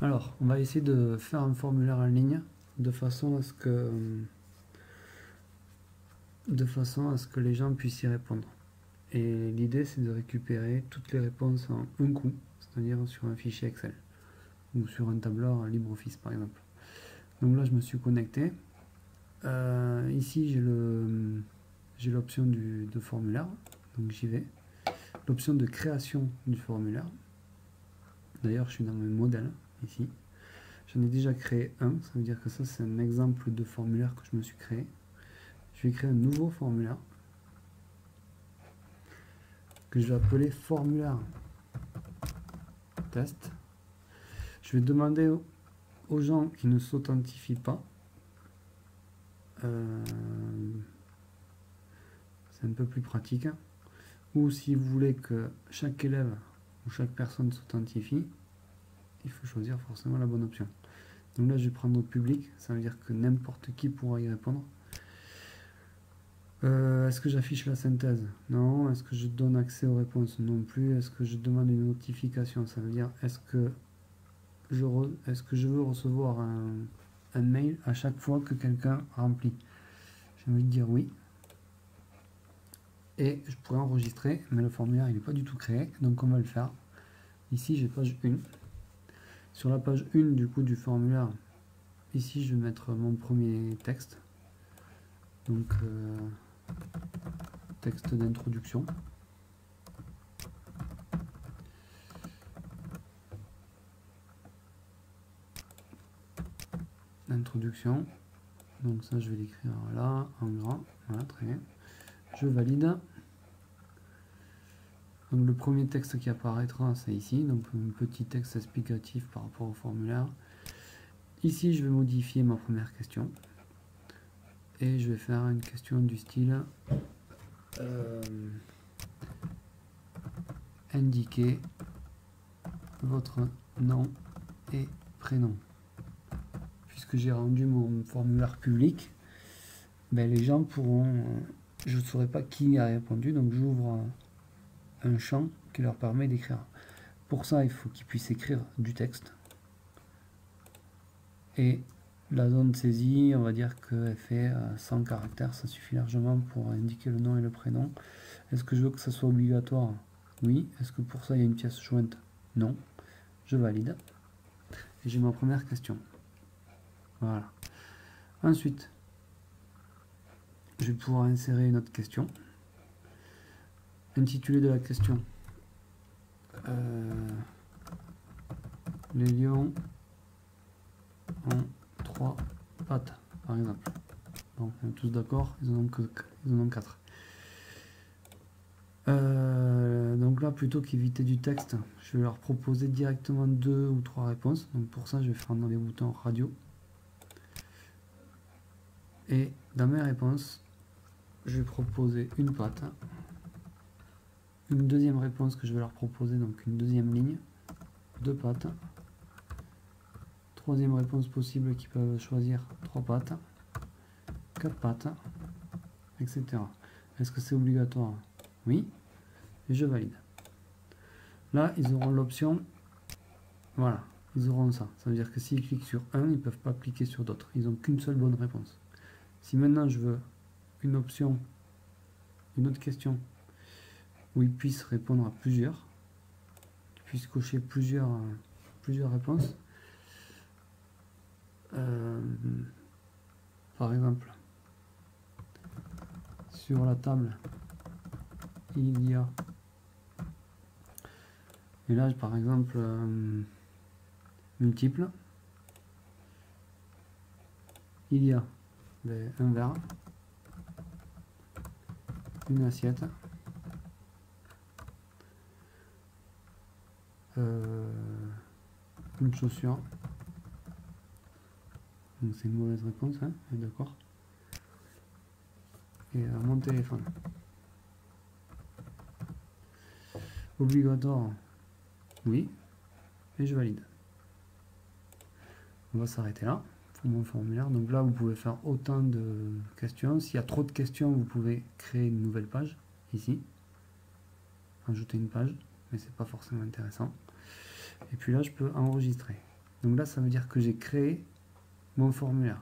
Alors, on va essayer de faire un formulaire en ligne de façon à ce que, les gens puissent y répondre. Et l'idée, c'est de récupérer toutes les réponses en un coup, c'est-à-dire sur un fichier Excel ou sur un tableur LibreOffice par exemple. Donc là, je me suis connecté. Ici, j'ai l'option de formulaire, donc j'y vais. L'option de création du formulaire. D'ailleurs, je suis dans mes modèles ici. J'en ai déjà créé un, ça veut dire que ça, c'est un exemple de formulaire que je me suis créé. Je vais créer un nouveau formulaire que je vais appeler formulaire test. Je vais demander aux gens qui ne s'authentifient pas, c'est un peu plus pratique, ou si vous voulez que chaque élève ou chaque personne s'authentifie, il faut choisir forcément la bonne option. Donc là, je vais prendre au public, ça veut dire que n'importe qui pourra y répondre. Est-ce que j'affiche la synthèse? Non. Est-ce que je donne accès aux réponses? Non plus. Est-ce que je demande une notification? Ça veut dire, est-ce que je veux recevoir un mail à chaque fois que quelqu'un remplit? J'ai envie de dire oui. Et je pourrais enregistrer, mais le formulaire il n'est pas du tout créé, donc on va le faire. Ici j'ai page 1. Sur la page 1 du coup du formulaire, ici je vais mettre mon premier texte. Donc texte d'introduction. Introduction. Donc ça je vais l'écrire là, en grand. Voilà, très bien. Je valide. Donc le premier texte qui apparaîtra, c'est ici, donc un petit texte explicatif par rapport au formulaire. Ici, je vais modifier ma première question. Et je vais faire une question du style indiquez votre nom et prénom. Puisque j'ai rendu mon formulaire public, ben les gens pourront... je ne saurais pas qui a répondu, donc j'ouvre un champ qui leur permet d'écrire. Pour ça, il faut qu'ils puissent écrire du texte. Et la zone saisie, on va dire qu'elle fait 100 caractères, ça suffit largement pour indiquer le nom et le prénom. Est-ce que je veux que ça soit obligatoire? Oui. Est-ce que pour ça il y a une pièce jointe? Non. Je valide. Et j'ai ma première question. Voilà. Ensuite, je vais pouvoir insérer une autre question. Intitulé de la question. Les lions ont 3 pattes, par exemple. Donc, on est tous d'accord, ils en ont 4. Donc là, plutôt qu'éviter du texte, je vais leur proposer directement 2 ou 3 réponses. Donc pour ça, je vais faire dans les boutons radio. Et dans mes réponses, je vais proposer une patte. Une deuxième réponse que je vais leur proposer, donc une deuxième ligne. 2 pattes. Troisième réponse possible qu'ils peuvent choisir 3 pattes. 4 pattes. Etc. Est-ce que c'est obligatoire? Oui. Et je valide. Là, ils auront l'option, voilà, ils auront ça. Ça veut dire que s'ils cliquent sur un, ils ne peuvent pas cliquer sur d'autres. Ils n'ont qu'une seule bonne réponse. Si maintenant je veux une option, une autre question, où ils puissent répondre à plusieurs, qu'ils puissent cocher plusieurs réponses, par exemple, sur la table, il y a... Et là, par exemple, multiple, il y a un verre, une assiette, une chaussure. Donc c'est une mauvaise réponse, hein, d'accord. Et mon téléphone. Obligatoire, oui, et je valide. On va s'arrêter là pour mon formulaire. Donc là, vous pouvez faire autant de questions. S'il y a trop de questions, vous pouvez créer une nouvelle page, ici. Ajouter une page, mais c'est pas forcément intéressant. Et puis là, je peux enregistrer. Donc là, ça veut dire que j'ai créé mon formulaire.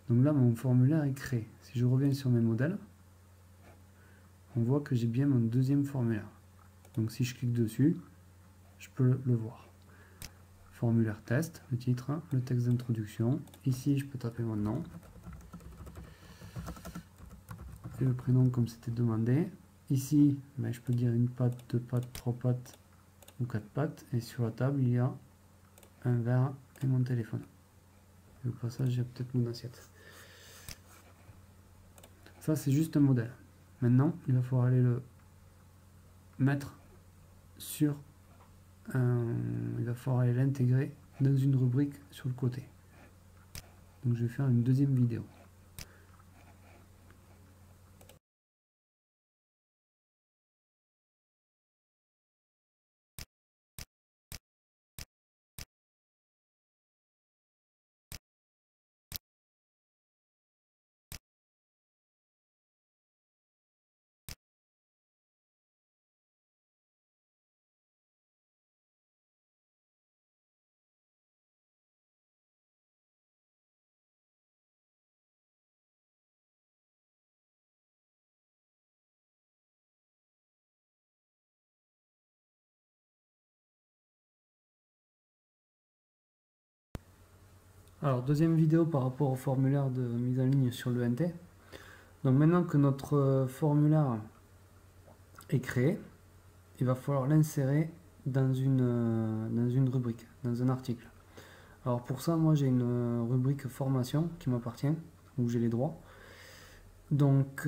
Donc là, mon formulaire est créé. Si je reviens sur mes modèles, on voit que j'ai bien mon deuxième formulaire. Donc si je clique dessus, je peux le voir. Formulaire test, le titre, le texte d'introduction. Ici, je peux taper mon nom. Et le prénom comme c'était demandé. Ici, ben, je peux dire une patte, deux pattes, trois pattes ou quatre pattes. Et sur la table, il y a un verre et mon téléphone. Et au passage, j'ai peut-être mon assiette. Ça, c'est juste un modèle. Maintenant, il va falloir aller le mettre sur il va falloir aller l'intégrer dans une rubrique sur le côté. Donc je vais faire une deuxième vidéo. Alors deuxième vidéo par rapport au formulaire de mise en ligne sur l'ENT. Donc maintenant que notre formulaire est créé, il va falloir l'insérer dans une rubrique, dans un article. Alors pour ça, moi j'ai une rubrique formation qui m'appartient, où j'ai les droits. Donc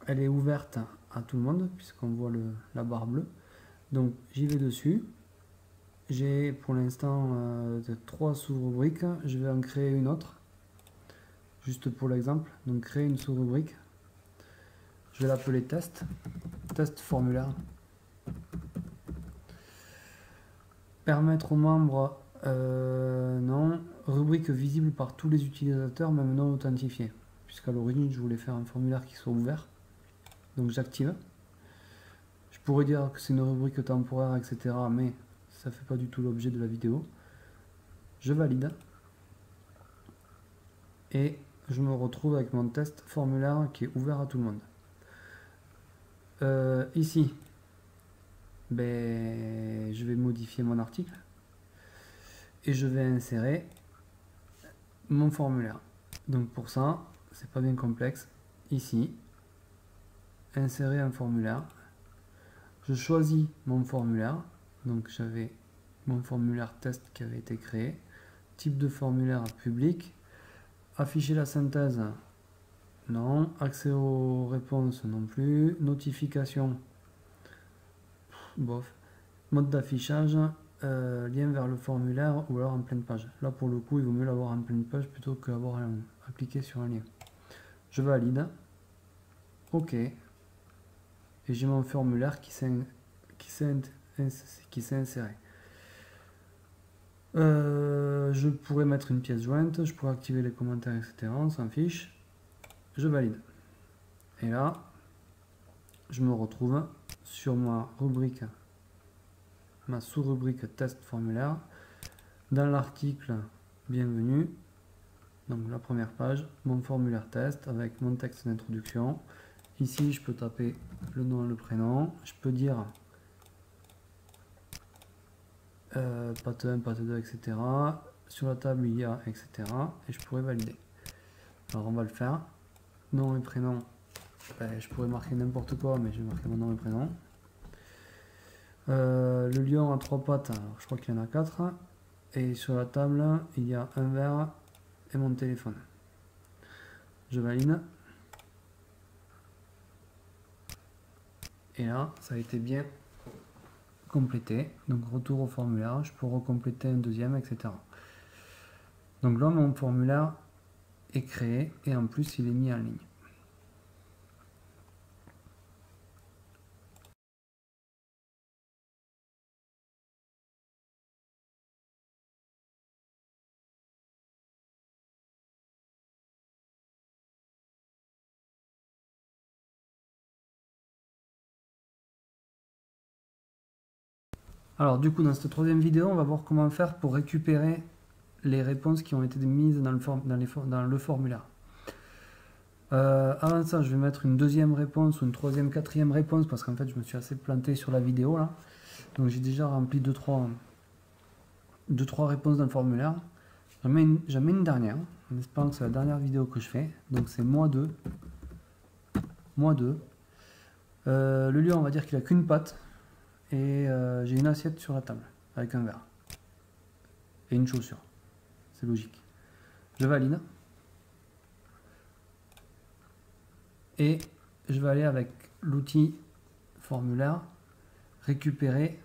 elle est ouverte à tout le monde, puisqu'on voit la barre bleue. Donc j'y vais dessus. J'ai pour l'instant 3 sous-rubriques. Je vais en créer une autre, juste pour l'exemple. Donc créer une sous-rubrique. Je vais l'appeler test. Test formulaire. Permettre aux membres, non, rubrique visible par tous les utilisateurs, même non authentifiés. Puisqu'à l'origine, je voulais faire un formulaire qui soit ouvert. Donc j'active. Je pourrais dire que c'est une rubrique temporaire, etc. Mais ça ne fait pas du tout l'objet de la vidéo. Je valide. Et je me retrouve avec mon test formulaire qui est ouvert à tout le monde. Ici, ben, je vais modifier mon article et je vais insérer mon formulaire. Donc pour ça, c'est pas bien complexe. Ici, insérer un formulaire. Je choisis mon formulaire. Donc j'avais mon formulaire test qui avait été créé. Type de formulaire public. Afficher la synthèse. Non. Accès aux réponses non plus. Notification. Bof. Mode d'affichage. Lien vers le formulaire ou alors en pleine page. Là pour le coup, il vaut mieux l'avoir en pleine page plutôt qu'avoir à cliquer sur un lien. Je valide. OK. Et j'ai mon formulaire qui s'est inséré. Je pourrais mettre une pièce jointe, je pourrais activer les commentaires, etc. On s'en fiche. Je valide. Et là, je me retrouve sur ma rubrique, ma sous-rubrique test formulaire, dans l'article bienvenue. Donc la première page, mon formulaire test avec mon texte d'introduction. Ici, je peux taper le nom et le prénom. Je peux dire patte 1, patte 2, etc. Sur la table, il y a, etc. Et je pourrais valider. Alors, on va le faire. Nom et prénom. Je pourrais marquer n'importe quoi, mais je vais marquer mon nom et prénom. Le lion a 3 pattes. Alors, je crois qu'il y en a 4. Et sur la table, il y a un verre et mon téléphone. Je valide. Et là, ça a été bien complété. Donc retour au formulaire, je peux recompléter un deuxième, etc. Donc là, mon formulaire est créé et en plus, il est mis en ligne. Alors du coup, dans cette troisième vidéo, on va voir comment faire pour récupérer les réponses qui ont été mises dans le formulaire. Avant ça, je vais mettre une deuxième réponse ou une troisième, quatrième réponse parce qu'en fait, je me suis assez planté sur la vidéo là. Donc j'ai déjà rempli 2-3 réponses dans le formulaire. J'en mets une dernière, en espérant que c'est la dernière vidéo que je fais. Donc c'est -2. Le lieu, on va dire qu'il a qu'une patte. Et j'ai une assiette sur la table avec un verre et une chaussure. C'est logique. Je valide. Et je vais aller avec l'outil formulaire récupérer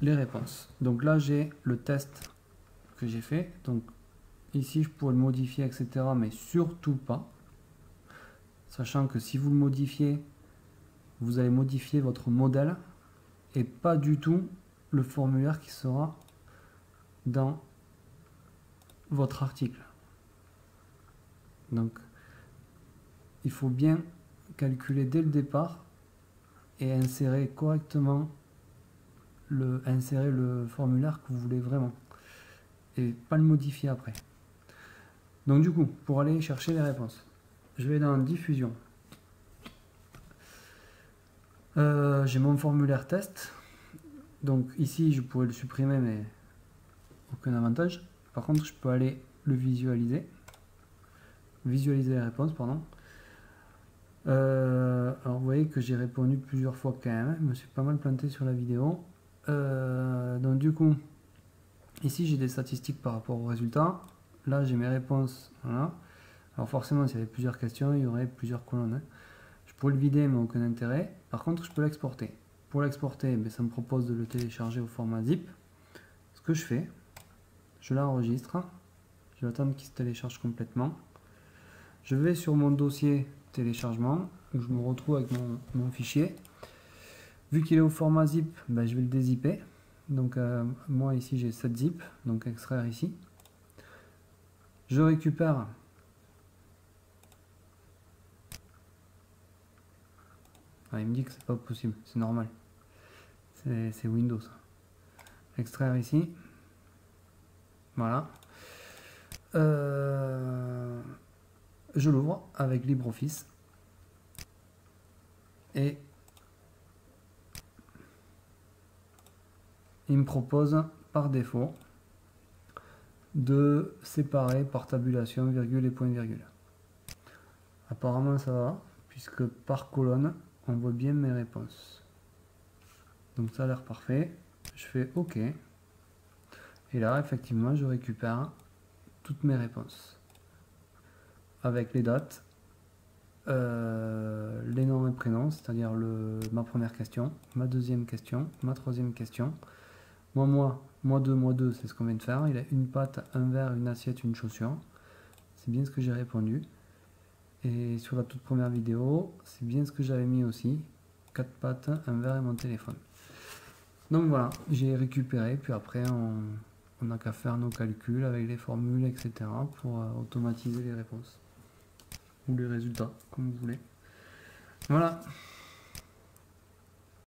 les réponses. Donc là, j'ai le test que j'ai fait. Donc ici, je pourrais le modifier, etc. Mais surtout pas. Sachant que si vous le modifiez, vous allez modifier votre modèle et pas du tout le formulaire qui sera dans votre article. Donc, il faut bien calculer dès le départ et insérer correctement insérer le formulaire que vous voulez vraiment et pas le modifier après. Donc du coup, pour aller chercher les réponses, je vais dans diffusion. J'ai mon formulaire test. Donc ici, je pourrais le supprimer, mais aucun avantage. Par contre, je peux aller le visualiser. Visualiser les réponses, pardon. Alors vous voyez que j'ai répondu plusieurs fois quand même. Je me suis pas mal planté sur la vidéo. Donc du coup, ici j'ai des statistiques par rapport aux résultats. Là j'ai mes réponses. Voilà. Alors forcément, s'il y avait plusieurs questions, il y aurait plusieurs colonnes. Hein. Je pourrais le vider, mais aucun intérêt. Par contre, je peux l'exporter. Pour l'exporter, ça me propose de le télécharger au format zip. Ce que je fais, je l'enregistre. Je vais attendre qu'il se télécharge complètement. Je vais sur mon dossier téléchargement, où je me retrouve avec mon fichier. Vu qu'il est au format zip, je vais le dézipper. Donc moi ici j'ai 7 zip, donc extraire ici. Je récupère il me dit que c'est pas possible, c'est normal. C'est Windows. Extraire ici. Voilà. Je l'ouvre avec LibreOffice. Et il me propose par défaut de séparer par tabulation, virgule et point virgule. Apparemment ça va, puisque par colonne, on voit bien mes réponses. Donc ça a l'air parfait. Je fais OK. Et là, effectivement, je récupère toutes mes réponses. Avec les dates, les noms et prénoms, c'est-à-dire ma première question, ma deuxième question, ma troisième question. Moi 2, c'est ce qu'on vient de faire. Il a une patte, un verre, une assiette, une chaussure. C'est bien ce que j'ai répondu. Et sur la toute première vidéo, c'est bien ce que j'avais mis aussi. 4 pattes, un verre et mon téléphone. Donc voilà, j'ai récupéré. Puis après, on n'a qu'à faire nos calculs avec les formules, etc. pour automatiser les réponses. Ou les résultats, comme vous voulez. Voilà.